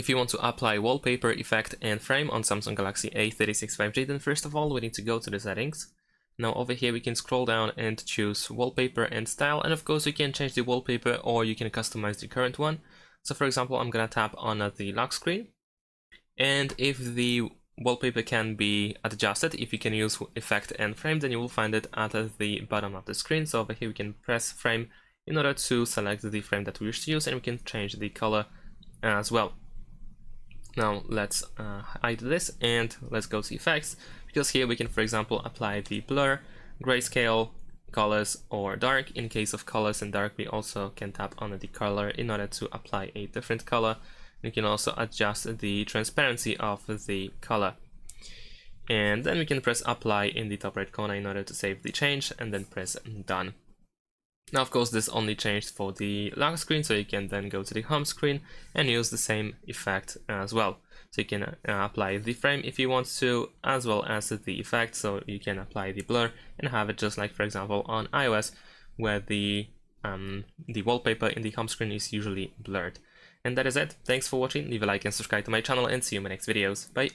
If you want to apply wallpaper effect and frame on Samsung Galaxy A36 5G, then first of all we need to go to the settings. Now over here we can scroll down and choose wallpaper and style, and of course you can change the wallpaper or you can customize the current one. So for example, I'm gonna tap on the lock screen, and if the wallpaper can be adjusted, if you can use effect and frame, then you will find it at the bottom of the screen. So over here we can press frame in order to select the frame that we wish to use, and we can change the color as well. Now let's hide this and let's go to effects, because here we can, for example, apply the blur, grayscale, colors, or dark. In case of colors and dark, we also can tap on the color in order to apply a different color. We can also adjust the transparency of the color, and then we can press apply in the top right corner in order to save the change, and then press done. Now of course this only changed for the lock screen, so you can then go to the home screen and use the same effect as well. So you can apply the frame if you want to, as well as the effect, so you can apply the blur and have it just like, for example, on iOS, where the wallpaper in the home screen is usually blurred. And that is it. Thanks for watching, leave a like and subscribe to my channel, and see you in my next videos. Bye!